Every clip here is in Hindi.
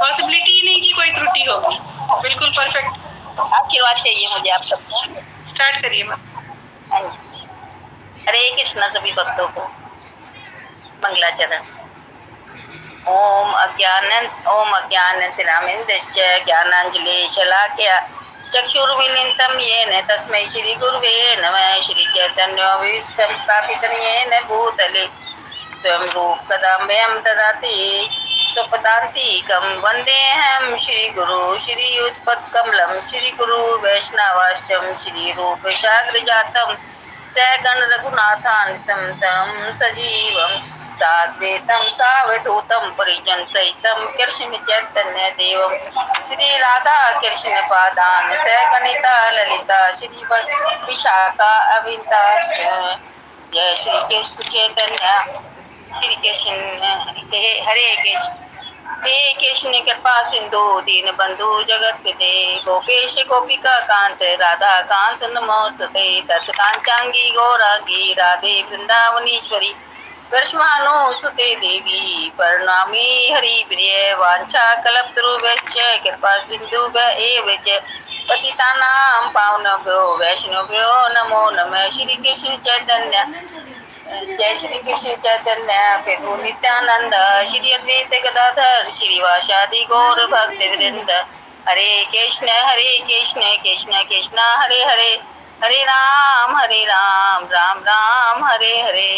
पॉसिबिलिटी ही नहीं कि कोई त्रुटि होगी, बिल्कुल परफेक्ट। आशीर्वाद चाहिए मुझे आप सबको। स्टार्ट करिए मैम। हरे कृष्णा सभी भक्तों को मंगलाचरण। ओम अज्ञान तिरामिन्दश्च ज्ञानांजलि शलाकया चक्षुर्मिलितं येन तस्मै श्री गुरुवे नमः। श्री चैतन्यविष्टं स्थापितं येन भूतले स्वयं रूप कदाम्बयं ददाति स्वपदान्तिकं वन्देऽहं श्रीगुरु श्रीयुतपत्कमलं श्रीगुरु वैष्णवाश्चं श्रीरूपसाग्रजातं सगण रघुनाथान्वितं तं सजीवं साद्वैतं सावधूतं परिजनसहितं कृष्ण चैतन्य देवं श्री राधा कृष्ण पादान् सगणिता ललिता श्री विशाखा अविन्ताश्च। जय श्री कृष्ण चैतन्य श्री कृष्ण हरे कृष्ण। हे कृष्ण कृपा सिंधु दीन बंधु जगत पिते गोपेश गोपिका कांत राधा कांत नमोस्तुते। तत्कांचांगी गौरांगी राधे वृंदावनीश्वरी कृष्णानुसुते देवी प्रणामी हरि प्रिय। वांछा कल्पतरुभ्यश्च कृपा सिंधुभ्य च पतितानां पावनेभ्यो वैष्णवेभ्यो नमो नमः। श्री कृष्ण चैतन्य जय श्री कृष्ण चैतन्य प्रभु नित्यानंद श्री अद्वैत गदाधर श्रीवासादि गौर भक्त वृंद। हरे कृष्ण कृष्ण कृष्ण हरे हरे हरे राम राम राम हरे हरे।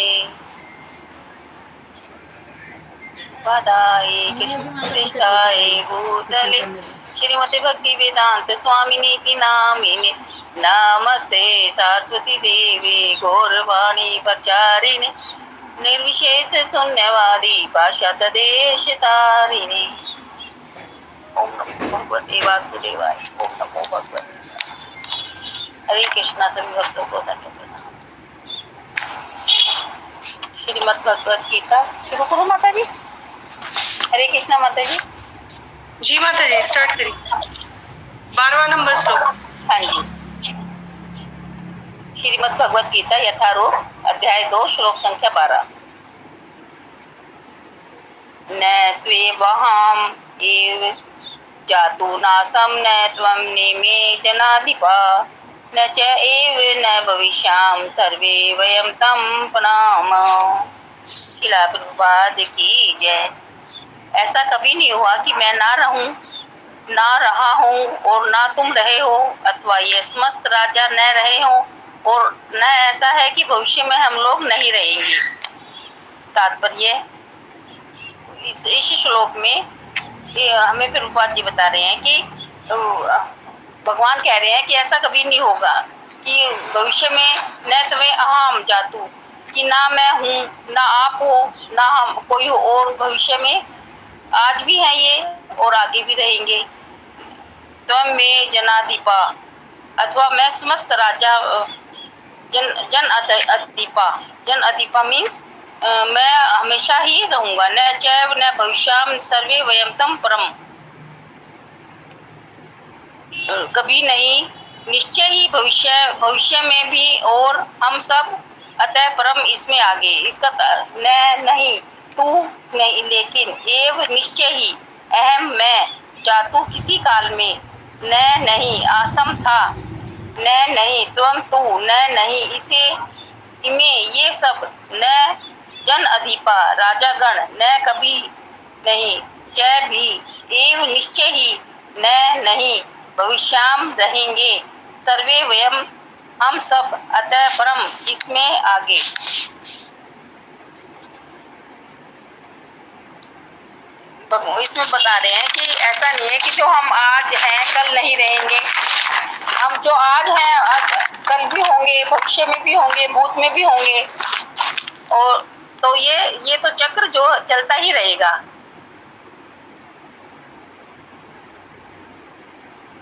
पदाय कृष्णाय भूतले श्रीमते भक्ति वेदांत स्वामिनीति नामिने नमस्ते सरस्वती देवी गौरवाणी प्रचारिणे निर्विशेष शून्यवादी पाश्चात्य देश तारिणे। ओम नमो भगवते वासुदेवाय। ओम नमो भगवते। हरे कृष्णा सभी भक्तों को धन्यवाद। श्रीमद् भगवद गीता शुरू करो माता जी। हरे कृष्णा माता जी। जी माता जी स्टार्ट करिए। 12वां नंबर श्लोक। हाँ जी। श्रीमद् भगवद गीता यथारूप अध्याय 2 श्लोक संख्या 12। न त्वेवहम् एव जातु नासं न त्वं नेमे जनाधिपा न च एव न भविष्याम सर्वे वयं तं प्रणामः। शिला प्रभुपाद की जय। ऐसा कभी नहीं हुआ कि मैं ना रहूं, ना रहा हूं और ना तुम रहे हो, अथवा ये समस्त राजा न रहे हो और न ऐसा है कि भविष्य में हम लोग नहीं रहेंगे। तात्पर्य इस श्लोक में हमें प्रभुपाद जी बता रहे हैं कि भगवान कह रहे हैं कि ऐसा कभी नहीं होगा कि भविष्य में न तुम्हें अहम जातु कि ना मैं हूँ ना आप हो ना हम कोई हो, और भविष्य में आज भी है ये और आगे भी रहेंगे। त्वं में जनाधिपा अथवा मैं समस्त राजा जन अधिपा मीन्स मैं हमेशा ही रहूंगा। न चैव न भविष्याम सर्वे वयम तम परम, कभी नहीं, निश्चय ही भविष्य में भी और हम सब, अतः परम इसमें आगे। इसका न नहीं तू नहीं लेकिन एव निश्चय ही अहम मैं जातु किसी काल में न नहीं आसम था न नहीं त्वम तू न नहीं इसे इमे ये सब न जन अधिपा राजागण न कभी नहीं जय भी एव निश्चय ही न नहीं भविष्याम रहेंगे सर्वे वयम हम सब अतः परम इसमें आगे। इसमें बता रहे हैं कि ऐसा नहीं है कि जो हम आज हैं कल नहीं रहेंगे। हम जो आज हैं कल भी होंगे, भविष्य में भी होंगे, भूत में भी होंगे, और तो ये तो चक्र जो चलता ही रहेगा।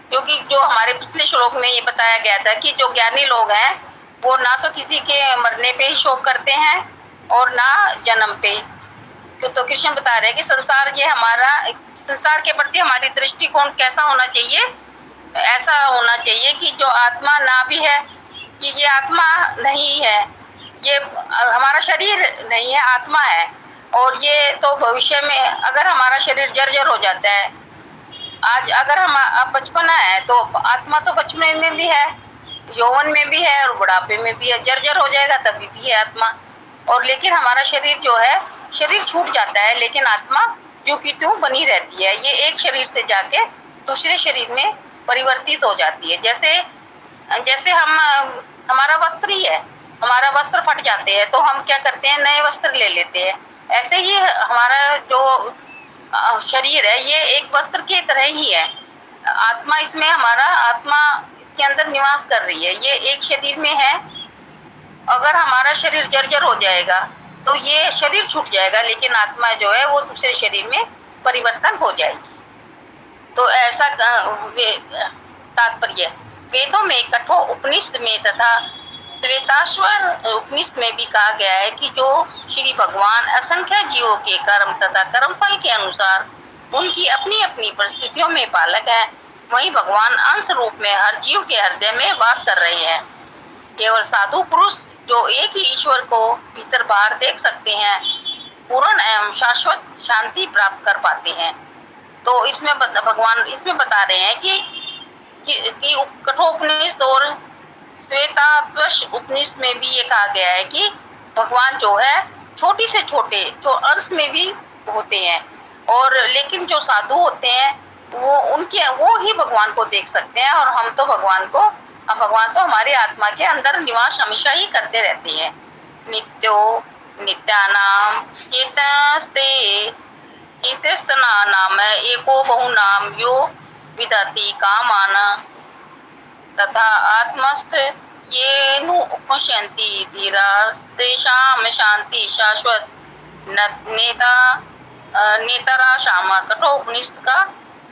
क्योंकि जो हमारे पिछले श्लोक में ये बताया गया था कि जो ज्ञानी लोग हैं वो ना तो किसी के मरने पे ही शोक करते हैं और ना जन्म पे। तो कृष्ण बता रहे हैं कि संसार के प्रति हमारी दृष्टिकोण कैसा होना चाहिए। ऐसा होना चाहिए कि जो आत्मा ना भी है, कि ये आत्मा नहीं है, ये हमारा शरीर नहीं है, आत्मा है। और ये तो भविष्य में अगर हमारा शरीर जर्जर हो जाता है आज अगर हम अब बचपना है तो आत्मा तो बचपन में भी है, यौवन में भी है और बुढ़ापे में भी है। जर्जर हो जाएगा तभी भी है आत्मा। और लेकिन हमारा शरीर जो है, शरीर छूट जाता है लेकिन आत्मा जो की त्यों बनी रहती है। ये एक शरीर से जाके दूसरे शरीर में परिवर्तित हो जाती है। जैसे जैसे हम हमारा वस्त्र ही है, हमारा वस्त्र फट जाते हैं तो हम क्या करते हैं, नए वस्त्र ले लेते हैं। ऐसे ही हमारा जो शरीर है ये एक वस्त्र की तरह ही है। आत्मा इसमें हमारा आत्मा इसके अंदर निवास कर रही है, ये एक शरीर में है। अगर हमारा शरीर जर्जर हो जाएगा तो ये शरीर छूट जाएगा लेकिन आत्मा जो है वो दूसरे शरीर में परिवर्तन हो जाएगी। तो ऐसा तात्पर्य वेदों में कठोर उपनिषद में तथा श्वेताश्वर उपनिषद में भी कहा गया है कि जो श्री भगवान असंख्य जीवों के कर्म तथा कर्मफल के अनुसार उनकी अपनी अपनी परिस्थितियों में पालक है, वहीं भगवान अंश रूप में हर जीव के हृदय में वास कर रहे हैं। केवल साधु पुरुष जो एक ही ईश्वर को भीतर बाहर देख सकते हैं, पूर्ण एवं शाश्वत शांति प्राप्त कर पाते हैं। तो इसमें भगवान इसमें बता रहे हैं कि कठोपनिषद और श्वेताश्वर उपनिषद में भी ये कहा गया है कि भगवान जो है छोटी से छोटे जो अर्श में भी होते हैं, और लेकिन जो साधु होते हैं वो ही भगवान को देख सकते हैं। और हम तो भगवान तो हमारी आत्मा के अंदर निवास हमेशा ही करते रहते हैं। नित्यो नित्यानाम चेतस्तना नाम एको बहुनाम यो विदति कामाना तथा आत्मस्थ ये नु उपशंति धीरास्तेषां शांति शाश्वत नेतरा श्यामा। कठोपनिषद का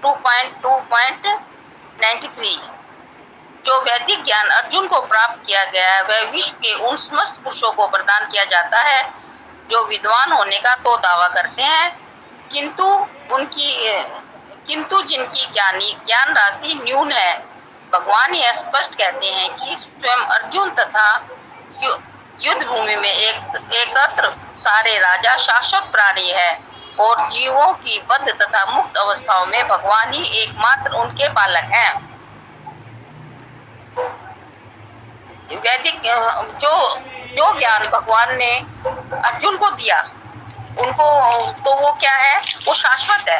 2.2.93। जो वैदिक ज्ञान अर्जुन को प्राप्त किया गया है वह विश्व के उन समस्त पुरुषों को प्रदान किया जाता है जो विद्वान होने का तो दावा करते हैं, किंतु जिनकी ज्ञान राशि न्यून है। भगवान यह स्पष्ट कहते हैं कि स्वयं अर्जुन तथा युद्ध भूमि में एकत्र सारे राजा शाश्वत प्राणी है और जीवों की बद्ध तथा मुक्त अवस्थाओं में भगवान ही एकमात्र उनके पालक हैं। वैदिक जो ज्ञान भगवान ने अर्जुन को दिया उनको, तो वो क्या है, वो शाश्वत है,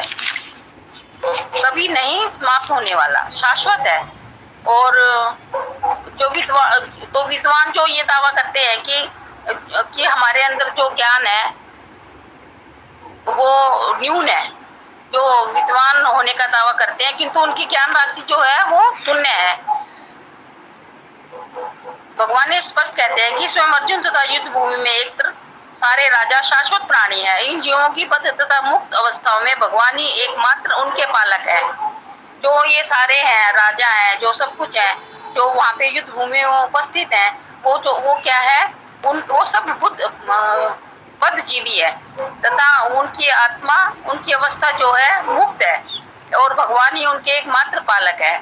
कभी नहीं समाप्त होने वाला, शाश्वत है। और जो विद्वान जो ये दावा करते हैं कि हमारे अंदर जो ज्ञान है वो न्यून है, जो विद्वान होने का दावा करते हैं किंतु उनकी ज्ञान राशि जो है वो शून्य है। भगवान ने स्पष्ट कहते हैं कि स्वयं अर्जुन तथा युद्ध भूमि में एक सारे राजा शाश्वत प्राणी है। इन जीवों की बद्ध तथा मुक्त अवस्थाओं में भगवान ही एकमात्र उनके पालक है। जो ये सारे हैं राजा हैं, जो सब कुछ है, जो वहाँ पे युद्ध भूमि में उपस्थित हैं, वो क्या है, वो सब बद्ध जीवी है तथा उनकी आत्मा, उनकी अवस्था जो है मुक्त है और भगवान ही उनके एकमात्र पालक है।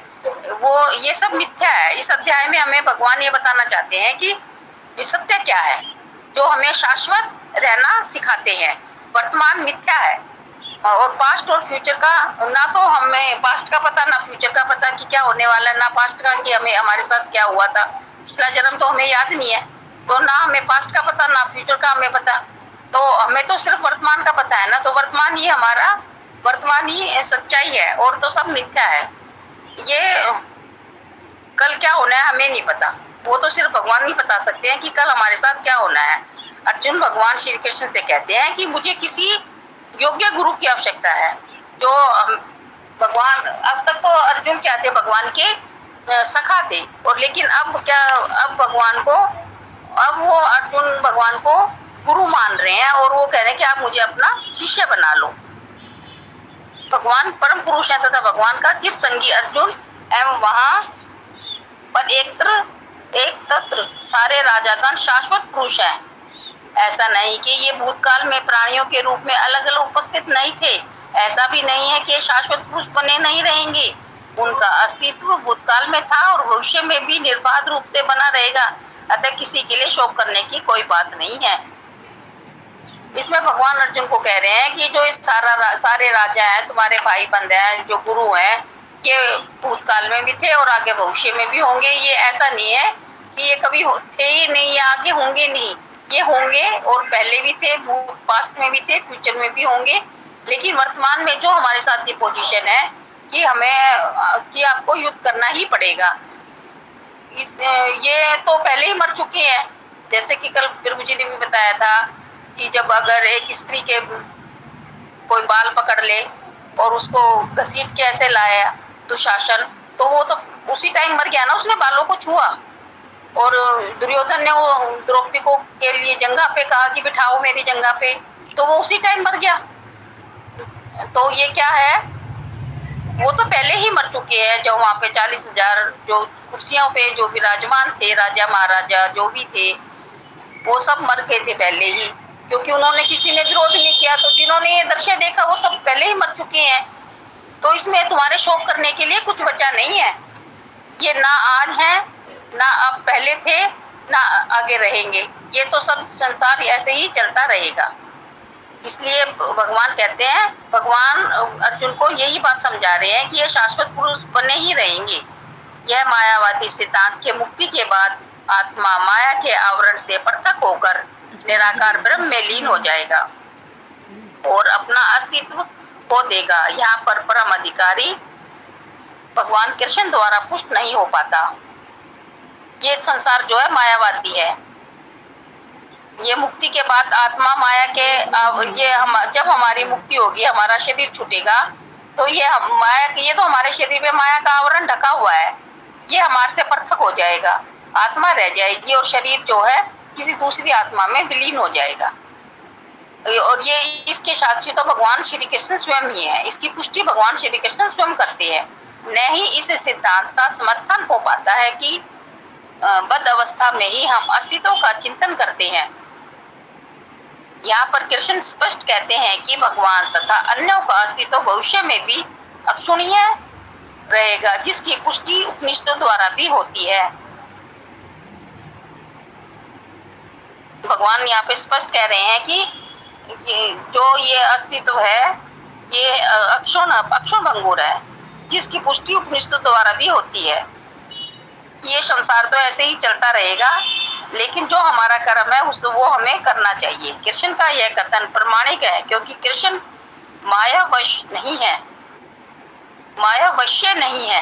वो ये सब मिथ्या है। इस अध्याय में हमें भगवान ये बताना चाहते हैं कि ये सत्य क्या है, जो हमें शाश्वत रहना सिखाते हैं। वर्तमान मिथ्या है और पास्ट और फ्यूचर का ना तो हमें पास्ट का पता ना फ्यूचर का पता कि क्या होने वाला है, ना पास्ट का कि हमें हमारे साथ क्या हुआ था, पिछला जन्म तो हमें याद नहीं है, तो ना हमें पास्ट का पता ना फ्यूचर का हमें पता, तो हमें तो सिर्फ वर्तमान का पता है ना। तो वर्तमान ही सच्चाई है और तो सब मिथ्या है। ये कल क्या होना है हमें नहीं पता, वो तो सिर्फ भगवान ही बता सकते हैं कि कल हमारे साथ क्या होना है। अर्जुन भगवान श्री कृष्ण से कहते हैं कि मुझे किसी योग्य गुरु की आवश्यकता है। जो भगवान, अब तक तो अर्जुन क्या थे, भगवान के सखा थे, और लेकिन अब क्या, अब वो अर्जुन भगवान को गुरु मान रहे हैं और वो कह रहे हैं कि आप मुझे अपना शिष्य बना लो। भगवान परम पुरुष है तथा भगवान का चिर संगी अर्जुन एवं वहां पर एक तत्र सारे राजागण शाश्वत पुरुष हैं। ऐसा नहीं कि ये भूतकाल में प्राणियों के रूप में अलग अलग उपस्थित नहीं थे, ऐसा भी नहीं है कि शाश्वत पुरुष बने नहीं रहेंगे। उनका अस्तित्व भूतकाल में था और भविष्य में भी निर्बाध रूप से बना रहेगा, अतः किसी के लिए शोक करने की कोई बात नहीं है। इसमें भगवान अर्जुन को कह रहे हैं कि जो इस सारे राजा हैं, तुम्हारे भाई बंद हैं, जो गुरु हैं, ये भूतकाल में भी थे और आगे भविष्य में भी होंगे। ये ऐसा नहीं है कि ये कभी थे ही नहीं या आगे होंगे नहीं, ये होंगे और पहले भी थे, पास्ट में भी थे, फ्यूचर में भी होंगे। लेकिन वर्तमान में जो हमारे साथ ये पोजीशन है कि आपको युद्ध करना ही पड़ेगा। ये तो पहले ही मर चुके हैं। जैसे कि कल प्रभु जी ने भी बताया था कि जब अगर एक स्त्री के कोई बाल पकड़ ले और उसको घसीट के ऐसे लाया दुशासन, तो वो तो उसी टाइम मर गया ना, उसने बालों को छुआ। और दुर्योधन ने वो द्रौपदी को के लिए जंगा पे कहा कि बिठाओ मेरी जंगा पे, तो वो उसी टाइम मर गया। तो ये क्या है, वो तो पहले ही मर चुके हैं। जो वहाँ पे 40,000 जो कुर्सियों पे जो विराजमान थे, राजा महाराजा जो भी थे, वो सब मर गए थे पहले ही, क्योंकि उन्होंने किसी ने विरोध नहीं किया। तो जिन्होंने ये दृश्य देखा वो सब पहले ही मर चुके हैं। तो इसमें तुम्हारे शोक करने के लिए कुछ बचा नहीं है। ये ना आज है, ना अब पहले थे, ना आगे रहेंगे। ये तो सब संसार ऐसे ही चलता रहेगा। इसलिए भगवान कहते हैं, भगवान अर्जुन को यही बात समझा रहे हैं कि ये शाश्वत पुरुष बने ही रहेंगे। यह मायावादी सिद्धांत के मुक्ति के बाद आत्मा माया के आवरण से पृथक होकर निराकार ब्रह्म में लीन हो जाएगा और अपना अस्तित्व खो देगा। यहाँ पर परम अधिकारी भगवान कृष्ण द्वारा पुष्ट नहीं हो पाता। ये संसार जो है मायावादी है। ये मुक्ति के बाद आत्मा माया के जब हमारी मुक्ति होगी, हमारा शरीर छूटेगा, तो ये तो हमारे शरीर में माया का आवरण ढका हुआ है, ये हमारे से पृथक हो जाएगा। आत्मा रह जाएगी और शरीर जो है किसी दूसरी आत्मा में विलीन हो जाएगा। और ये इसके साक्षी तो भगवान श्री कृष्ण स्वयं ही है। इसकी पुष्टि भगवान श्री कृष्ण स्वयं करते हैं। न ही इस सिद्धांत का समर्थन हो पाता है कि बद्ध अवस्था में ही हम अस्तित्व का चिंतन करते हैं। यहाँ पर कृष्ण स्पष्ट कहते हैं कि भगवान तथा अन्यों का अस्तित्व भविष्य में भी अक्षुण्य रहेगा, जिसकी पुष्टि उपनिषदों द्वारा भी होती है। भगवान यहाँ पे स्पष्ट कह रहे हैं कि ये अस्तित्व है, ये अक्षुण भंगुर है, जिसकी पुष्टि उपनिषदों द्वारा भी होती है। ये संसार तो ऐसे ही चलता रहेगा, लेकिन जो हमारा कर्म है वो हमें करना चाहिए। कृष्ण का यह कथन प्रमाणिक है, क्योंकि कृष्ण मायावश नहीं है, मायावश्य नहीं है।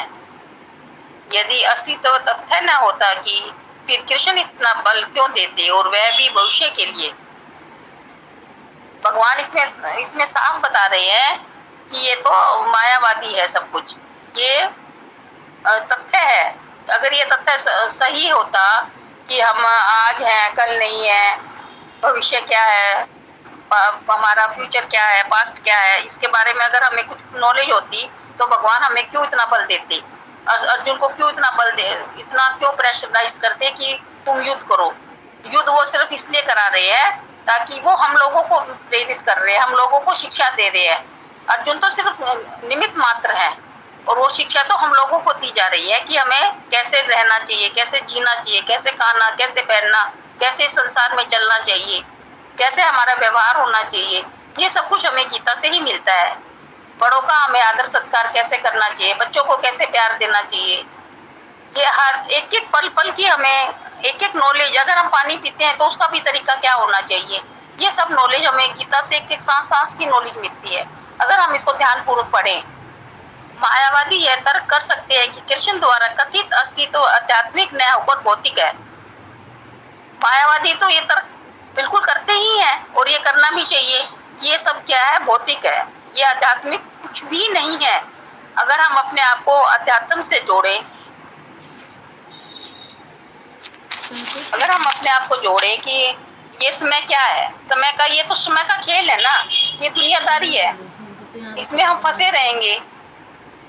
यदि अस्तित्व तथ्य न होता कि फिर कृष्ण इतना बल क्यों देते, और वह भी भविष्य के लिए। भगवान इसमें साफ बता रहे हैं कि ये तो मायावादी है सब कुछ, ये तथ्य है। अगर ये तथ्य सही होता कि हम आज हैं कल नहीं है, भविष्य क्या है, हमारा फ्यूचर क्या है, पास्ट क्या है, इसके बारे में अगर हमें कुछ नॉलेज होती तो भगवान हमें क्यों इतना बल देते, अर्जुन को क्यों इतना बल दे, इतना क्यों प्रेशराइज करते कि तुम युद्ध करो। युद्ध वो सिर्फ इसलिए करा रहे हैं ताकि वो हम लोगों को प्रेरित कर रहे हैं, हम लोगों को शिक्षा दे रहे हैं। अर्जुन तो सिर्फ निमित्त मात्र है, और वो शिक्षा तो हम लोगों को दी जा रही है कि हमें कैसे रहना चाहिए, कैसे जीना चाहिए, कैसे खाना, कैसे पहनना, कैसे संसार में चलना चाहिए, कैसे हमारा व्यवहार होना चाहिए। ये सब कुछ हमें गीता से ही मिलता है। बड़ों का हमें आदर सत्कार कैसे करना चाहिए, बच्चों को कैसे प्यार देना चाहिए, ये हर एक एक पल पल की हमें एक एक नॉलेज। अगर हम पानी पीते हैं तो उसका भी तरीका क्या होना चाहिए, ये सब नॉलेज हमें गीता से एक एक सांस सांस की नॉलेज मिलती है, अगर हम इसको ध्यानपूर्वक पढ़ें। मायावादी यह तर्क कर सकते हैं कि कृष्ण द्वारा कथित अस्तित्व आध्यात्मिक न होकर भौतिक है। मायावादी तो ये तर्क बिल्कुल करते ही हैं, और ये करना भी चाहिए। ये सब क्या है, भौतिक है, ये आध्यात्मिक कुछ भी नहीं है। अगर हम अपने आप को अध्यात्म से जोड़ें, अगर हम अपने आप को जोड़े कि ये समय क्या है, समय का, ये तो समय का खेल है ना, ये दुनियादारी है, इसमें हम फंसे रहेंगे।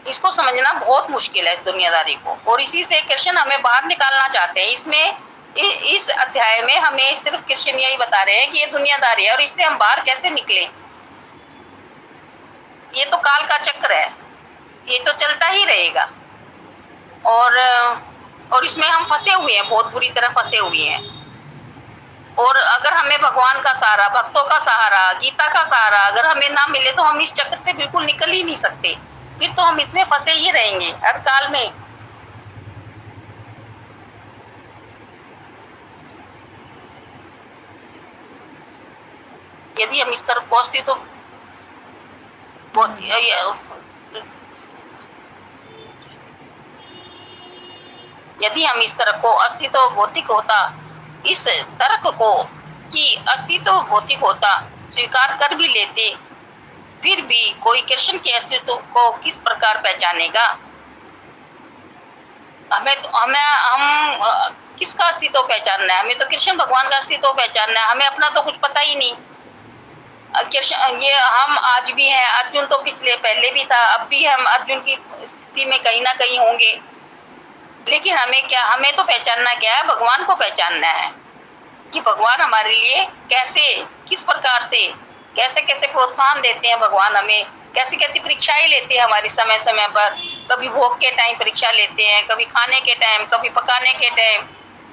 इसको समझना बहुत मुश्किल है, इस दुनियादारी को, और इसी से कृष्ण हमें बाहर निकालना चाहते हैं। इसमें इस अध्याय में हमें सिर्फ कृष्ण यही बता रहे हैं कि ये दुनियादारी है और इससे हम बाहर कैसे निकले। ये तो काल का चक्र है, ये तो चलता ही रहेगा, और इसमें हम फंसे हुए हैं, बहुत बुरी तरह फंसे हुए हैं। और अगर हमें भगवान का सहारा, भक्तों का सहारा, गीता का सहारा अगर हमें ना मिले तो हम इस चक्र से बिल्कुल निकल ही नहीं सकते। फिर तो हम इसमें फंसे ही रहेंगे हर काल में। यदि हम इस तरफ पहुंचते तो यदि हम इस तरफ को अस्तित्व भौतिक होता, इस तर्क को कि अस्तित्व भौतिक होता स्वीकार कर भी लेते, फिर भी कोई कृष्ण के अस्तित्व को किस प्रकार पहचानेगा? हम किसका अस्तित्व पहचानना है? हमें तो कृष्ण भगवान का अस्तित्व पहचानना है। हमें अपना तो कुछ पता ही नहीं। कृष्ण, ये हम आज भी हैं, अर्जुन तो पिछले पहले भी था, अब भी हम अर्जुन की स्थिति में कहीं ना कहीं होंगे। लेकिन हमें तो पहचानना क्या है? भगवान को पहचानना है कि भगवान हमारे लिए कैसे, किस प्रकार से, कैसे कैसे प्रोत्साहन देते हैं भगवान हमें, कैसी कैसी परीक्षाएं लेते हैं हमारी समय समय पर। कभी भोग के टाइम परीक्षा लेते हैं, कभी खाने के टाइम, कभी पकाने के टाइम,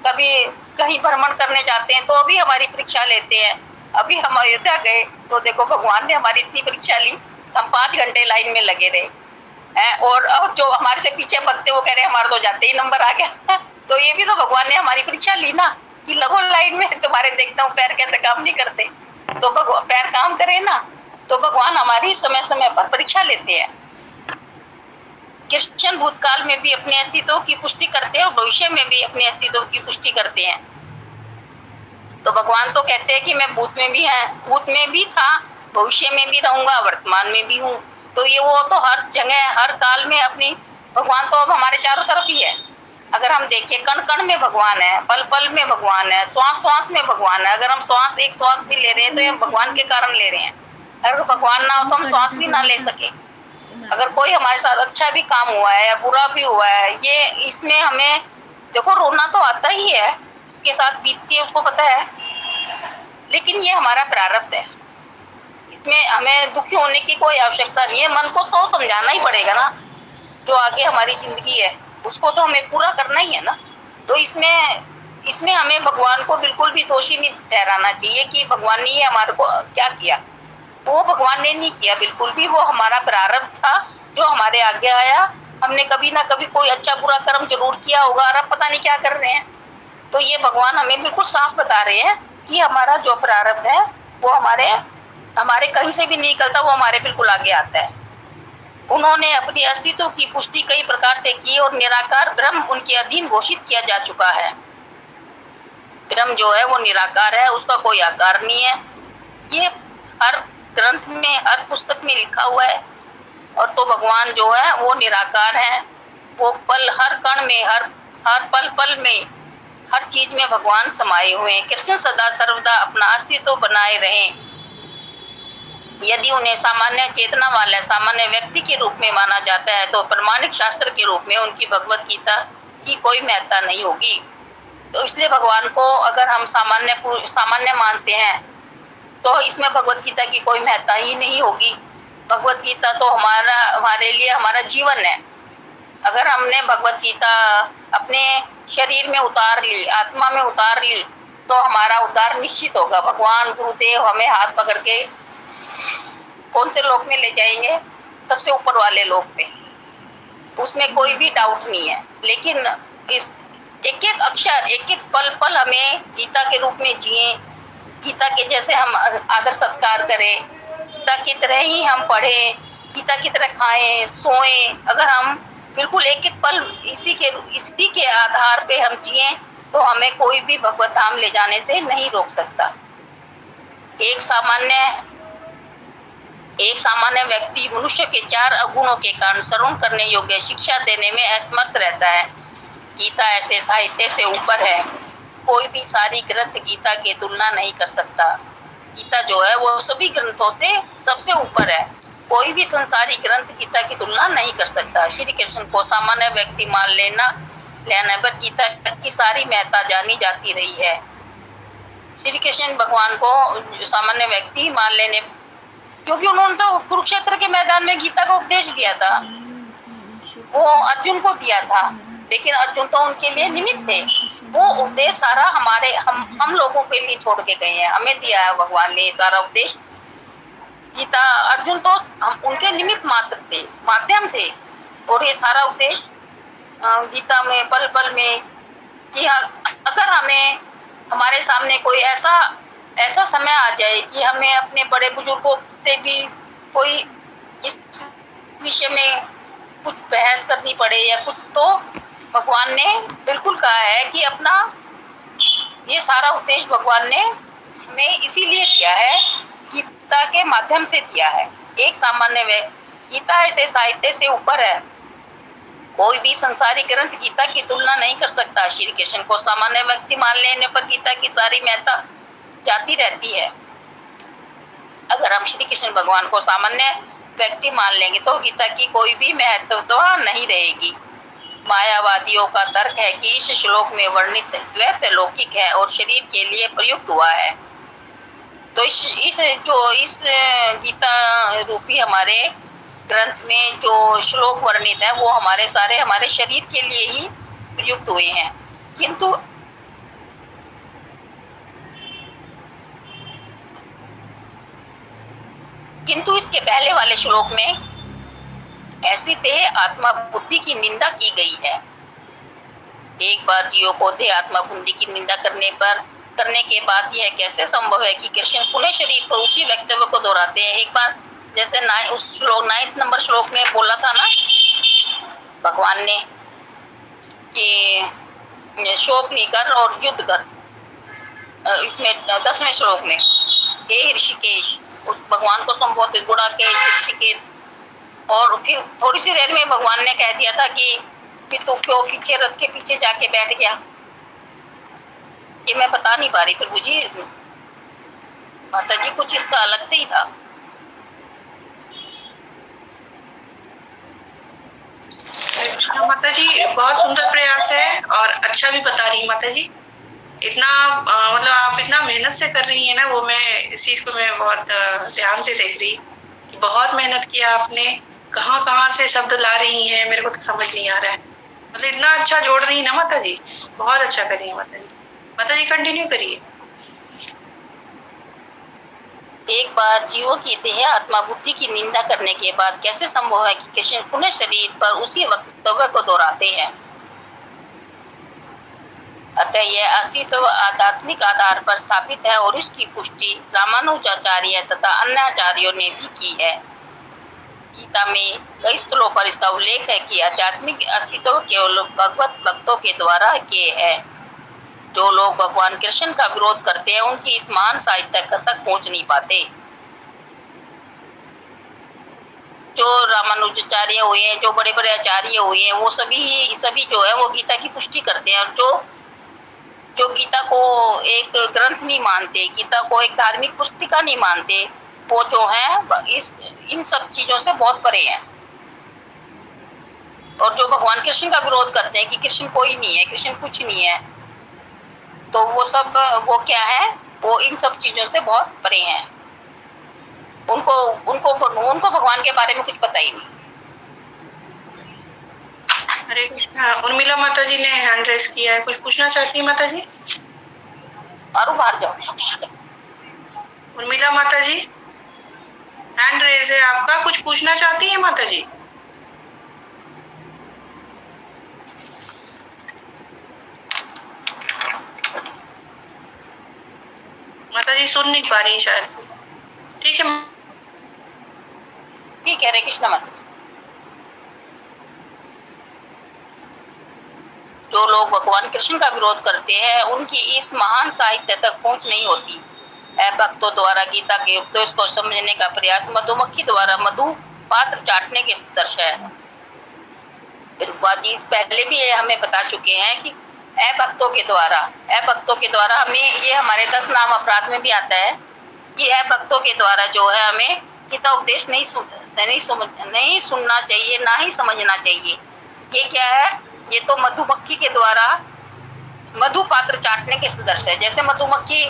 कभी कहीं भ्रमण करने जाते हैं तो अभी हमारी परीक्षा लेते हैं। अभी हम अयोध्या गए तो देखो भगवान ने हमारी इतनी परीक्षा ली, हम 5 घंटे लाइन में लगे रहे हैं। और जो हमारे से पीछे भगते वो कह रहे हमारा तो जाते ही नंबर आ गया तो ये भी तो भगवान ने हमारी परीक्षा ली ना, कि लगो लाइन में, तुम्हारे देखता हूँ पैर कैसे काम नहीं करते, तो भगवान पैर काम करे ना। तो भगवान हमारी समय समय पर परीक्षा लेते हैं। कृष्ण भूतकाल में भी अपने अस्तित्व की पुष्टि करते हैं और भविष्य में भी अपने अस्तित्व की पुष्टि करते हैं। तो भगवान तो कहते हैं कि मैं भूत में भी है, भूत में भी था, भविष्य में भी रहूंगा, वर्तमान में भी हूँ। तो ये वो तो हर जगह हर काल में अपनी, भगवान तो अब हमारे चारों तरफ ही है। अगर हम देखें कण कण में भगवान है, पल पल में भगवान है, श्वास श्वास में भगवान है। अगर हम श्वास एक श्वास भी ले रहे हैं तो ये भगवान के कारण ले रहे हैं। अगर भगवान ना हो तो हम श्वास भी ना ले सके। अगर कोई हमारे साथ अच्छा भी काम हुआ है या बुरा भी हुआ है, ये इसमें हमें देखो रोना तो आता ही है, जिसके साथ बीतती है उसको पता है, लेकिन ये हमारा प्रारब्ध है, इसमें हमें दुखी होने की कोई आवश्यकता नहीं है। मन को तो समझाना ही पड़ेगा ना, जो आगे हमारी जिंदगी है उसको तो हमें पूरा करना ही है ना। तो इसमें हमें भगवान को बिल्कुल भी दोषी नहीं ठहराना चाहिए कि भगवान ने ये हमारे को क्या किया। वो भगवान ने नहीं किया बिल्कुल भी, वो हमारा प्रारब्ध था जो हमारे आगे आया। हमने कभी ना कभी कोई अच्छा बुरा कर्म जरूर किया होगा और अब पता नहीं क्या कर रहे हैं। तो ये भगवान हमें बिल्कुल साफ बता रहे हैं कि हमारा जो प्रारब्ध है वो हमारे कहीं से भी नहीं निकलता, वो हमारे बिल्कुल आगे आता है। उन्होंने अपनी अस्तित्व की पुष्टि कई प्रकार से की और निराकार ब्रह्म उनके अधीन घोषित किया जा चुका है। ब्रह्म जो है वो निराकार है, उसका कोई आकार नहीं है। ये हर ग्रंथ में, हर पुस्तक में लिखा हुआ है। और तो भगवान जो है वो निराकार है, वो पल हर कण में, हर पल पल में, हर चीज में भगवान समाये हुए हैं। कृष्ण सदा सर्वदा अपना अस्तित्व बनाए रहें। यदि उन्हें सामान्य चेतना वाले सामान्य व्यक्ति के रूप में माना जाता है तो प्रमाणिक शास्त्र के रूप में उनकी भगवत गीता की कोई महत्ता नहीं होगी। तो इसलिए भगवान को अगर हम सामान्य मानते हैं तो इसमें भगवत गीता की कोई महत्ता ही नहीं होगी। भगवत गीता तो हमारे लिए हमारा जीवन है। अगर हमने भगवत गीता अपने शरीर में उतार ली, आत्मा में उतार ली, तो हमारा उद्धार निश्चित होगा। भगवान गुरुदेव हमें हाथ पकड़ के कौन से लोक में ले जाएंगे? सबसे ऊपर वाले लोक में, उसमें कोई भी डाउट नहीं है। लेकिन इस एक एक अक्षर, एक एक पल पल हमें गीता के रूप में जिए, गीता के जैसे हम आदर सत्कार करें, गीता की तरह ही हम पढ़ें, गीता की तरह खाएं सोएं। अगर हम बिल्कुल एक एक पल इसी के आधार पे हम जिए तो हमें कोई भी भगवत धाम ले जाने से नहीं रोक सकता। एक सामान्य व्यक्ति मनुष्य के 4 अवगुणों के कारण श्रवण करने योग्य शिक्षा देने में असमर्थ रहता है। गीता ऐसे साहित्य से ऊपर है, कोई भी सारी ग्रंथ गीता की तुलना नहीं कर सकता। गीता जो है वो सभी ग्रंथों से सबसे ऊपर है, कोई भी संसारी ग्रंथ गीता की तुलना नहीं कर सकता। श्री कृष्ण को सामान्य व्यक्ति मान लेने पर गीता की सारी महत्ता जानी जाती रही है। श्री कृष्ण भगवान को सामान्य व्यक्ति मान लेने, क्योंकि उन्होंने तो कुरुक्षेत्र के मैदान में गीता का उपदेश दिया था, वो अर्जुन को दिया था। लेकिन अर्जुन तो उनके लिए निमित्त थे। वो उपदेश सारा हमारे हम लोगों के लिए छोड़ के गए हैं, हमें दिया है भगवान ने सारा उपदेश। गीता अर्जुन तो हम उनके निमित्त मात्र थे, माध्यम थे। और ये सारा उपदेश गीता में पल पल में कि अगर हमें हमारे सामने कोई ऐसा समय आ जाए कि हमें अपने बड़े बुजुर्गों से भी कोई इस विषय में कुछ बहस करनी पड़े या कुछ, तो भगवान ने बिल्कुल कहा है कि अपना ये सारा उपदेश भगवान ने हमें इसीलिए दिया है, गीता के माध्यम से दिया है। एक सामान्य गीता ऐसे साहित्य से ऊपर है, कोई भी संसारी ग्रंथ गीता की तुलना नहीं कर सकता। श्री कृष्ण को सामान्य व्यक्ति मान लेने पर गीता की सारी महत्ता जाती रहती है। अगर हम श्री कृष्ण भगवान को सामान्य व्यक्ति मान लेंगे तो गीता की कोई भी महत्वता नहीं रहेगी। मायावादियों का तर्क है कि इस श्लोक में वर्णित द्वैत लौकिक है और शरीर के लिए प्रयुक्त हुआ है। तो इस गीता रूपी हमारे ग्रंथ में जो श्लोक वर्णित है वो हमारे शरीर के लिए ही प्रयुक्त हुए हैं। किंतु इसके पहले वाले श्लोक में ऐसी देह आत्मा बुद्धि की निंदा की गई है। एक बार जीवों को देह आत्मा बुद्धि की निंदा करने के बाद यह कैसे संभव है कि कृष्ण पुनः शरीर पर उसी वक्तव्य को दोहराते हैं। एक बार जैसे 9 नंबर श्लोक में बोला था ना भगवान ने कि शोक नहीं कर और युद्ध कर, इसमें 10वें श्लोक में हे ऋषिकेश, उस भगवान को संबोधित गुड़ा के ऋषिकेश। और फिर थोड़ी सी देर में भगवान ने कह दिया था कि फिर तो क्यों पीछे रथ के पीछे जाके बैठ गया, ये मैं बता नहीं पा रही प्रभु जी, माता जी कुछ इसका अलग से ही था। कृष्णा माता जी, बहुत सुंदर प्रयास है और अच्छा भी बता रही है माता जी। इतना मतलब आप इतना मेहनत से कर रही है ना, वो मैं इस चीज को मैं बहुत ध्यान से देख रही कि बहुत मेहनत किया आपने, कहाँ से शब्द ला रही हैं, मेरे को तो समझ नहीं आ रहा है। मतलब इतना अच्छा जोड़ रही है ना माता जी, बहुत अच्छा कर रही है माता जी। माता जी कंटिन्यू करिए। एक बार जीवों की देह आत्मा बुद्धि की निंदा करने के बाद कैसे संभव है कि कृष्ण पुनः शरीर पर उसी वक्तव्य को दोहराते हैं। अतः यह अस्तित्व आध्यात्मिक आधार पर स्थापित है और इसकी पुष्टि रामानुजाचार्य तथा अन्य आचार्यों ने भी की है। गीता में कई स्थलों पर इसका उल्लेख है कि आध्यात्मिक अस्तित्व केवल भगवत भक्तों के द्वारा किए है। जो लोग भगवान कृष्ण का विरोध करते हैं उनकी इस महान साहित्य तक पहुंच नहीं पाते। जो रामानुजाचार्य हुए हैं, जो बड़े बड़े आचार्य हुए हैं, वो सभी जो है वो गीता की पुष्टि करते हैं। और जो गीता को एक ग्रंथ नहीं मानते, गीता को एक धार्मिक पुस्तिका नहीं मानते, वो जो है इन सब चीजों से बहुत परे हैं। और जो भगवान कृष्ण का विरोध करते हैं कि कृष्ण कोई नहीं है, कृष्ण कुछ नहीं है, तो वो क्या है, वो इन सब चीजों से बहुत परे हैं। उनको भगवान के बारे में कुछ पता ही नहीं। हरे कृष्णा। उर्मिला माता जी ने हैंड रेस किया है, कुछ पूछना चाहती है माता जी? और बाहर जाओ। उर्मिला माता जी हैंड रेस है आपका, कुछ पूछना चाहती है माता जी? माता जी सुन नहीं पा रही शायद। ठीक है हरे कृष्णा माता जी। जो लोग भगवान कृष्ण का विरोध करते हैं उनकी इस महान साहित्य तक पहुंच नहीं होती। भक्तों द्वारा गीता के उपदेश को समझने का प्रयास मधुमक्खी द्वारा मधु पात्र चाटने के सदृश है। जी पहले भी हमें बता चुके हैं कि भक्तों के द्वारा हमें, ये हमारे 10 नाम अपराध में भी आता है कि भक्तों के द्वारा जो है हमें गीता उपदेश नहीं सुनना चाहिए, ना ही समझना चाहिए। ये क्या है, ये तो मधुमक्खी के द्वारा मधु पात्र चाटने के सदृश है। जैसे मधुमक्खी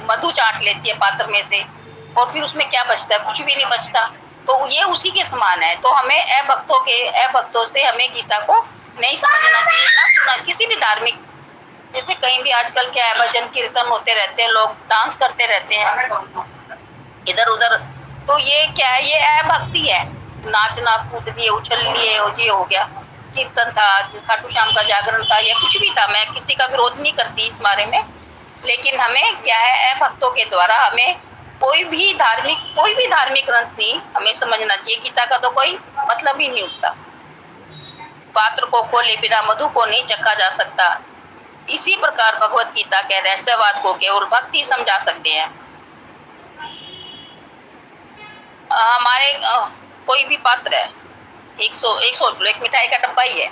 मधु चाट लेती है पात्र में से, और फिर उसमें क्या बचता है, कुछ भी नहीं बचता। तो ये उसी के समान है। तो हमें अभक्तों से हमें गीता को नहीं समझना चाहिए, ना सुना। किसी भी धार्मिक, जैसे कहीं भी आजकल क्या है, भजन कीर्तन होते रहते हैं, लोग डांस करते रहते हैं इधर उधर, तो ये क्या है, ये अभक्ति है। नाचना, कूद लिए, उछल लिए, ये हो गया। कीर्तन था, खाटू श्याम का जागरण था, या कुछ भी था, मैं किसी का विरोध नहीं करती इस बारे में, लेकिन हमें क्या है, अभक्तों के द्वारा हमें कोई भी धार्मिक ग्रंथ नहीं हमें समझना चाहिए। गीता का तो कोई मतलब ही नहीं उठता। पात्र को खोले बिना मधु को नहीं चखा जा सकता। इसी प्रकार भगवत गीता के रहस्यवाद को केवल भक्ति समझा सकते हैं। हमारे कोई भी पात्र है, एक मिठाई का डब्बा ही है,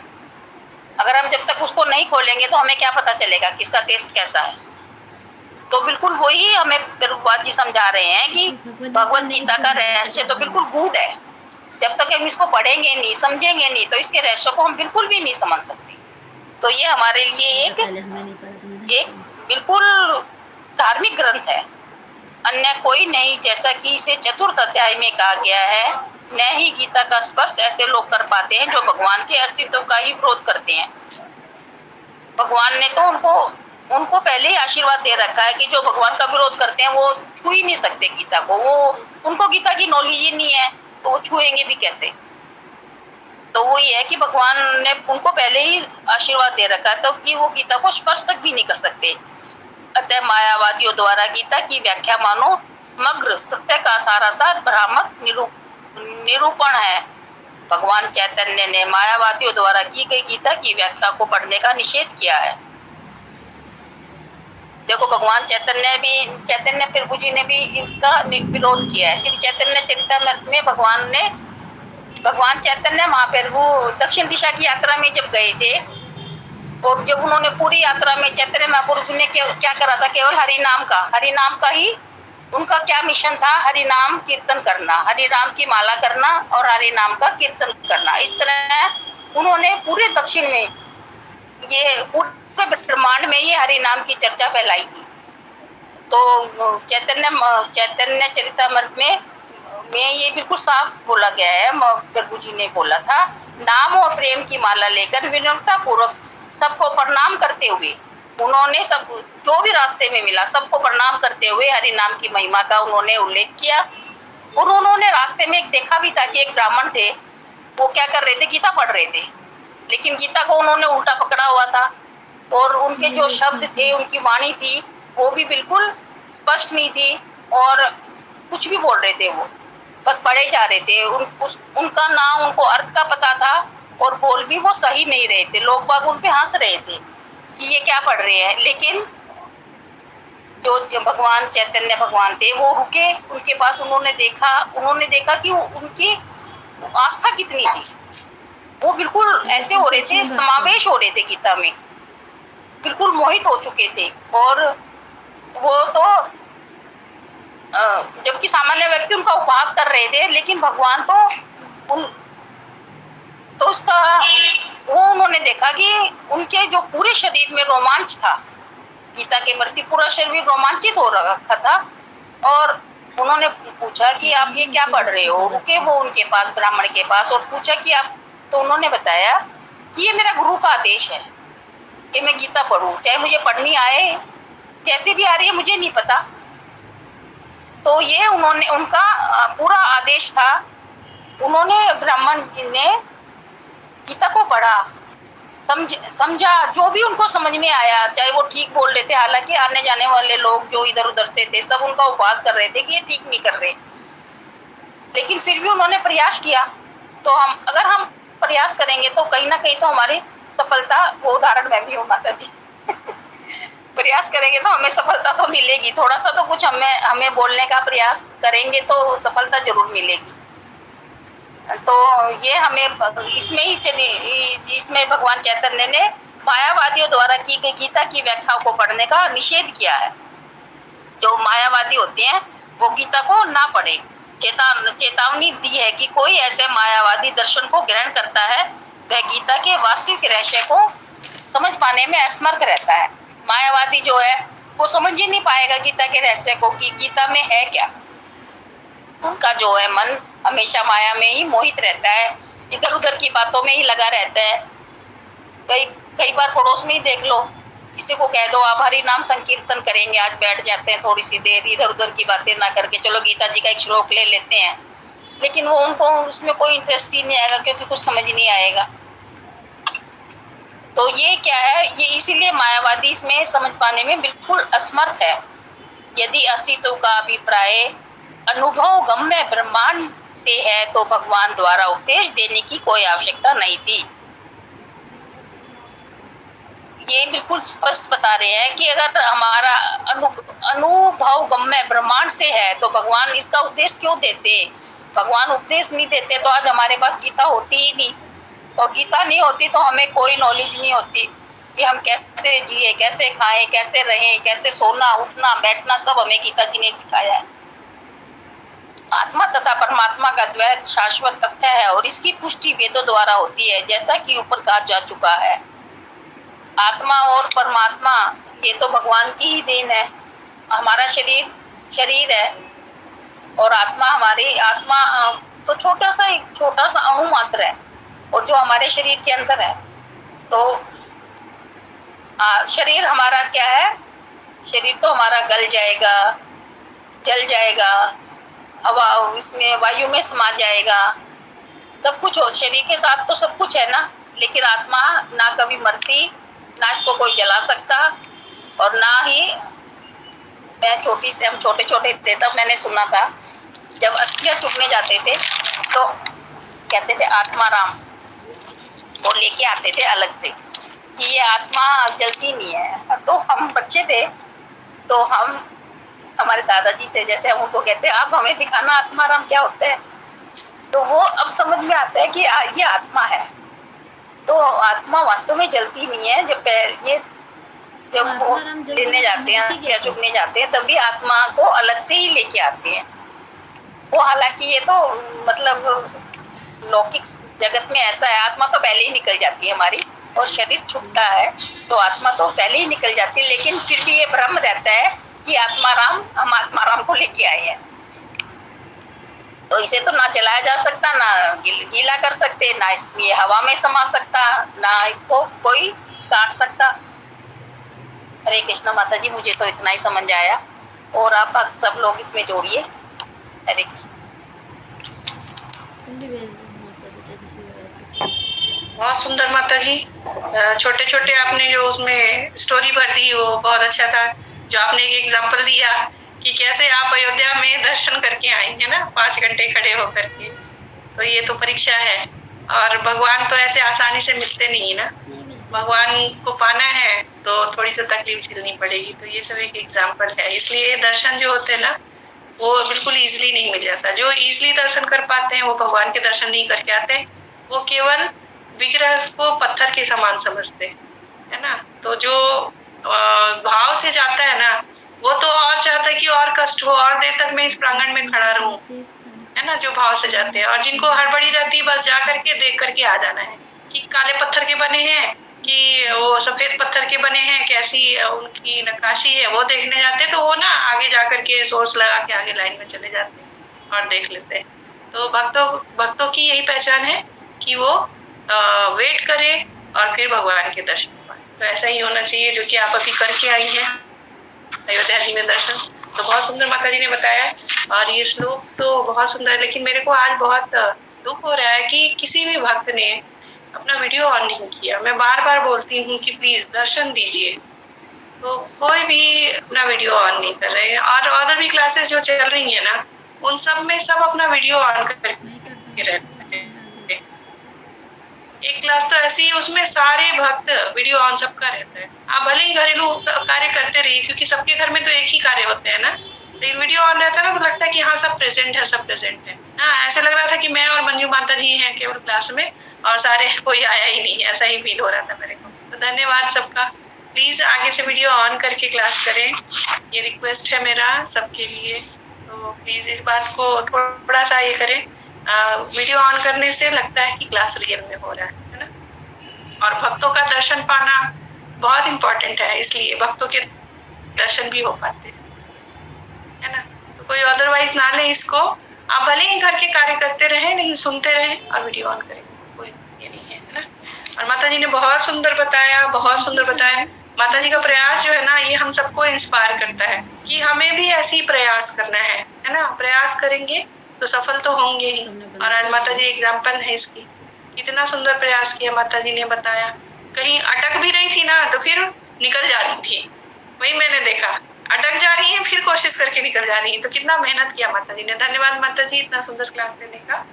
अगर हम जब तक उसको नहीं खोलेंगे तो हमें क्या पता चलेगा कि इसका टेस्ट कैसा है। तो बिल्कुल वही हमें प्रभुपाद जी समझा रहे हैं कि भगवत गीता का रहस्य तो बिल्कुल गूढ़ है। जब तक हम इसको पढ़ेंगे नहीं, समझेंगे नहीं, तो इसके रहस्य को हम बिल्कुल भी नहीं समझ सकते। तो ये हमारे लिए एक बिल्कुल धार्मिक ग्रंथ है, अन्य कोई नहीं। जैसा कि इसे चतुर्थ अध्याय में कहा गया है, न ही गीता का स्पर्श ऐसे लोग कर पाते हैं जो भगवान के अस्तित्व का ही विरोध करते हैं। भगवान ने तो उनको पहले ही आशीर्वाद दे रखा है कि जो भगवान का विरोध करते हैं वो छू ही नहीं सकते गीता को। उनको गीता की नॉलेज ही नहीं है, तो वो छुएंगे भी कैसे। तो वो ये है कि भगवान ने उनको पहले ही आशीर्वाद दे रखा है, तो कि वो गीता को स्पर्श तक भी नहीं कर सकते। अतः मायावादियों द्वारा गीता की व्याख्या मानो समग्र सत्य का सारासार भ्रामक निरूपण है। भगवान चैतन्य ने मायावादियों द्वारा की गई गीता की व्याख्या को पढ़ने का निषेध किया है। देखो, भगवान चैतन्य प्रभु जी ने भी इसका विरोध किया है। श्री चैतन्य चरितामृत में भगवान चैतन्य महाप्रभु दक्षिण दिशा की यात्रा में जब गए थे, और जब उन्होंने पूरी यात्रा में चैतन्य महाप्रभु ने क्या करा था, केवल हरि नाम का ही उनका क्या मिशन था, हरि नाम कीर्तन करना, हरि नाम की माला करना और हरि नाम का कीर्तन करना। इस तरह उन्होंने पूरे दक्षिण में, ये पूरे ब्रह्मांड में ये हरि नाम की चर्चा फैलाई थी। तो चैतन्य चरितामृत में ये बिल्कुल साफ बोला गया है। प्रभु जी ने बोला था, नाम और प्रेम की माला लेकर विनम्रता पूर्वक सबको प्रणाम करते हुए, उन्होंने सब जो भी रास्ते में मिला सबको प्रणाम करते हुए हरि नाम की महिमा का उन्होंने उल्लेख किया। और उन्होंने रास्ते में एक देखा भी था कि एक ब्राह्मण थे, वो क्या कर रहे थे, गीता पढ़ रहे थे, लेकिन गीता को उन्होंने उल्टा पकड़ा हुआ था, और उनके जो शब्द थे, उनकी वाणी थी, वो भी बिल्कुल स्पष्ट नहीं थी, और कुछ भी बोल रहे थे, वो बस पढ़े जा रहे थे। उनका ना उनको अर्थ का पता था, और बोल भी वो सही नहीं रहे थे। लोग बाग उन पे हंस रहे थे कि ये क्या पढ़ रहे हैं। लेकिन जो भगवान चैतन्य भगवान थे, वो रुके उनके पास, उन्होंने देखा कि उनकी आस्था कितनी थी। वो बिल्कुल ऐसे हो रहे थे, समावेश हो रहे थे गीता में, बिल्कुल मोहित हो चुके थे। और वो तो जबकि सामान्य व्यक्ति उनका उपहास कर रहे थे, लेकिन भगवान तो उसका वो उन्होंने देखा कि उनके जो पूरे शरीर में रोमांच था, गीता के प्रति पूरा शरीर रोमांचित हो रखा था। और उन्होंने पूछा कि आप ये क्या पढ़ रहे हो। रुके वो उनके पास, ब्राह्मण के पास, और पूछा कि आप, तो उन्होंने बताया कि ये मेरा गुरु का आदेश है कि मैं गीता पढ़ूं, चाहे मुझे पढ़नी आए, जैसे भी आ रही है मुझे नहीं पता। तो ये उनका पूरा आदेश था। उन्होंने, ब्राह्मण ने गीता को पढ़ा, समझा, जो भी उनको समझ में आया, चाहे वो ठीक बोल रहे थे, हालांकि आने जाने वाले लोग जो इधर उधर से थे सब उनका उपहास कर रहे थे कि ये ठीक नहीं कर रहे, लेकिन फिर भी उन्होंने प्रयास किया। तो अगर हम प्रयास करेंगे तो कहीं ना कहीं तो हमारी सफलता, वो उदाहरण मैं भी हूँ माता जी प्रयास करेंगे तो हमें सफलता तो मिलेगी। थोड़ा सा तो कुछ हमें बोलने का प्रयास करेंगे तो सफलता जरूर मिलेगी। तो ये हमें इसमें भगवान चैतन्य ने मायावादियों द्वारा की गई गीता की व्याख्याओं को पढ़ने का निषेध किया है। जो मायावादी होते हैं वो गीता को ना पढ़े। चेतावनी दी है कि कोई ऐसे मायावादी दर्शन को ग्रहण करता है, वह गीता के वास्तविक रहस्य को समझ पाने में असमर्थ रहता है। मायावादी जो है वो समझ ही नहीं पाएगा गीता के रहस्य को कि गीता में है क्या। उनका जो है मन हमेशा माया में ही मोहित रहता है, इधर उधर की बातों में ही लगा रहता है। कई कई बार पड़ोस में ही देख लो, किसी को कह दो आप हरि नाम संकीर्तन करेंगे, आज बैठ जाते हैं थोड़ी सी देर, इधर उधर की बातें ना करके चलो गीता जी का एक श्लोक ले लेते हैं, लेकिन वो उनको उसमें कोई इंटरेस्ट ही नहीं आएगा, क्योंकि कुछ समझ नहीं आएगा। तो ये क्या है, ये इसीलिए मायावादी इसमें समझ पाने में बिल्कुल असमर्थ है। यदि अस्तित्व का अभिप्राय अनुभव गम्य ब्रह्मांड से है तो भगवान द्वारा उपदेश देने की कोई आवश्यकता नहीं थी। ये बिल्कुल स्पष्ट बता रहे हैं कि अगर हमारा अनुभव गम्य ब्रह्मांड से है तो भगवान इसका उपदेश क्यों देते। भगवान उपदेश नहीं देते तो आज हमारे पास गीता होती ही नहीं, और गीता नहीं होती तो हमें कोई नॉलेज नहीं होती कि हम कैसे जिए, कैसे खाएं, कैसे रहें, कैसे सोना उठना बैठना, सब हमें गीता जी ने सिखाया है। आत्मा तथा परमात्मा का द्वैत शाश्वत तथ्य है और इसकी पुष्टि वेदों द्वारा होती है, जैसा कि ऊपर कहा जा चुका है। आत्मा और परमात्मा ये तो भगवान की ही देन है। हमारा शरीर है और आत्मा, हमारी आत्मा तो छोटा सा अणु मात्र है, और जो हमारे शरीर के अंदर है। तो शरीर हमारा क्या है, शरीर तो हमारा गल जाएगा, जल जाएगा, हवा इसमें वायु में समा जाएगा, सब कुछ हो, शरीर के साथ तो सब कुछ है ना। लेकिन आत्मा ना कभी मरती, ना इसको कोई जला सकता, और ना ही हम छोटे छोटे थे तब मैंने सुना था, जब अस्थियां चुभने जाते थे तो कहते थे आत्मा राम, और लेके आते थे अलग से कि ये आत्मा जलती नहीं है। तो हम बच्चे थे तो हम हमारे दादाजी से, जैसे हम उनको कहते हैं आप हमें दिखाना आत्माराम क्या होता है, तो वो अब समझ में आता है कि ये आत्मा है। तो आत्मा वास्तव में जलती नहीं है। जब वो लेने जाते हैं, अस्थियां चुभने जाते हैं, तभी आत्मा को अलग से ही लेके आते हैं वो। हालांकि ये तो मतलब लौकिक जगत में ऐसा है, आत्मा तो पहले ही निकल जाती है हमारी, और शरीर छूटता है तो आत्मा तो पहले ही निकल जाती है। लेकिन फिर भी ये भ्रम रहता है कि हम आत्माराम को लेके आए हैं। तो इसे तो ना जलाया जा सकता, ना गीला कर सकते, ना ये हवा में समा सकता, ना इसको कोई काट सकता। हरे कृष्णा माता जी, मुझे तो इतना ही समझ आया, और आप सब लोग इसमें जोड़िए। हरे कृष्ण। बहुत सुंदर माता जी, छोटे छोटे आपने जो उसमें स्टोरी भर दी वो बहुत अच्छा था। जो आपने एक एग्जांपल दिया कि कैसे आप अयोध्या में दर्शन करके आएंगे ना 5 घंटे खड़े होकर के, तो ये तो परीक्षा है। और भगवान तो ऐसे आसानी से मिलते नहीं ना, भगवान को पाना है तो थोड़ी तो तकलीफ झेलनी पड़ेगी। तो ये सब एक एग्जाम्पल है। इसलिए दर्शन जो होते हैं ना वो बिल्कुल इजीली नहीं मिल जाता। जो इजीली दर्शन कर पाते हैं वो भगवान के दर्शन नहीं करके आते, वो केवल विग्रह को पत्थर के समान समझते है ना। तो जो भाव से जाता है ना वो तो और चाहता है कि और कष्ट हो, और देर तक मैं इस प्रांगण में खड़ा रहूं, है ना, जो भाव से जाते हैं। और जिनको हड़बड़ी रहती है बस जा करके देख करके आ जाना है कि काले पत्थर के बने हैं कि वो सफेद पत्थर के बने हैं, कैसी उनकी नक्काशी है, वो देखने जाते हैं। तो वो ना आगे जा करके सोर्स लगा के आगे लाइन में चले जाते हैं और देख लेते हैं। तो भक्तों की यही पहचान है कि वो वेट करे और फिर भगवान के दर्शन पाए। तो ऐसा ही होना चाहिए जो कि आप अभी करके आई हैं अयोध्या जी में दर्शन। तो बहुत सुंदर माता जी ने बताया, और ये श्लोक तो बहुत सुंदर है। लेकिन मेरे को आज बहुत दुख हो रहा है कि किसी भी भक्त ने अपना वीडियो ऑन नहीं किया। मैं बार बार बोलती हूँ कि प्लीज दर्शन दीजिए, तो कोई भी अपना वीडियो ऑन नहीं कर रहे हैं। और अदर भी क्लासेस जो चल रही है ना उन सब में सब अपना वीडियो ऑन करके रहते हैं। एक क्लास तो ऐसी है उसमें सारे भक्त वीडियो ऑन सबका रहता है। आप भले ही घरेलू कार्य करते रहिए, क्योंकि सबके घर में तो एक ही कार्य होते हैं ना, लेकिन वीडियो ऑन रहता है ना तो लगता है कि हाँ सब प्रेजेंट है, सब प्रेजेंट है। हाँ, ऐसे लग रहा था कि मैं और मंजू माता जी हैं केवल क्लास में और सारे कोई आया ही नहीं, ऐसा ही फील हो रहा था मेरे को। तो धन्यवाद सबका। प्लीज आगे से वीडियो ऑन करके क्लास करें, ये रिक्वेस्ट है मेरा सबके लिए। तो प्लीज इस बात को थोड़ा सा ये करें। वीडियो ऑन करने से लगता है कि क्लास रियल में हो रहा है ना। और भक्तों का दर्शन पाना बहुत इम्पोर्टेंट है, इसलिए भक्तों के दर्शन भी हो पाते हैं, है ना। तो कोई अदरवाइज ना ले इसको, आप भले ही घर के कार्य करते रहें, लेकिन सुनते रहें और वीडियो ऑन करें, कोई ये नहीं है ना। और माता जी ने बहुत सुंदर बताया, बहुत सुंदर बताया। माता जी का प्रयास जो है ना, ये हम सबको इंस्पायर करता है कि हमें भी ऐसे ही प्रयास करना है ना। प्रयास करेंगे तो सफल तो होंगे ही। और आज माता जी एग्जाम्पल है इसकी, कितना सुंदर प्रयास किया माता जी ने बताया। कहीं अटक भी रही थी ना तो फिर निकल जा रही थी, वही मैंने देखा, अटक जा रही है फिर कोशिश करके निकल जा रही है। तो कितना मेहनत किया माता जी ने। धन्यवाद माता जी इतना सुंदर क्लास देने का।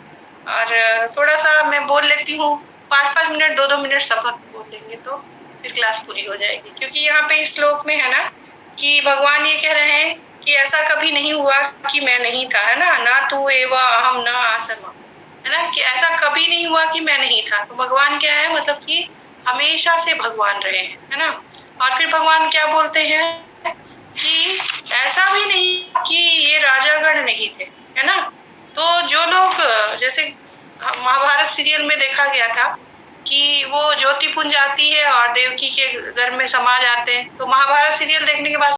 और थोड़ा सा मैं बोल लेती हूँ, 5-5 मिनट 2-2 मिनट सब बोल लेंगे तो फिर क्लास पूरी हो जाएगी। क्योंकि यहाँ पे इस श्लोक में है ना कि भगवान ये कह रहे हैं कि ऐसा कभी नहीं हुआ कि मैं नहीं था, है ना तू एव अहम न आसम, है ना, कि ऐसा कभी नहीं हुआ कि मैं नहीं था। तो भगवान क्या है, मतलब कि हमेशा से भगवान रहे हैं, है ना। और फिर भगवान क्या बोलते हैं कि ऐसा भी नहीं कि ये राजागण नहीं थे, है ना। तो जो लोग, जैसे महाभारत सीरियल में देखा गया था कि वो ज्योति पुंज आती है और देवकी के घर में समा जाते हैं। तो महाभारत सीरियल देखने के बाद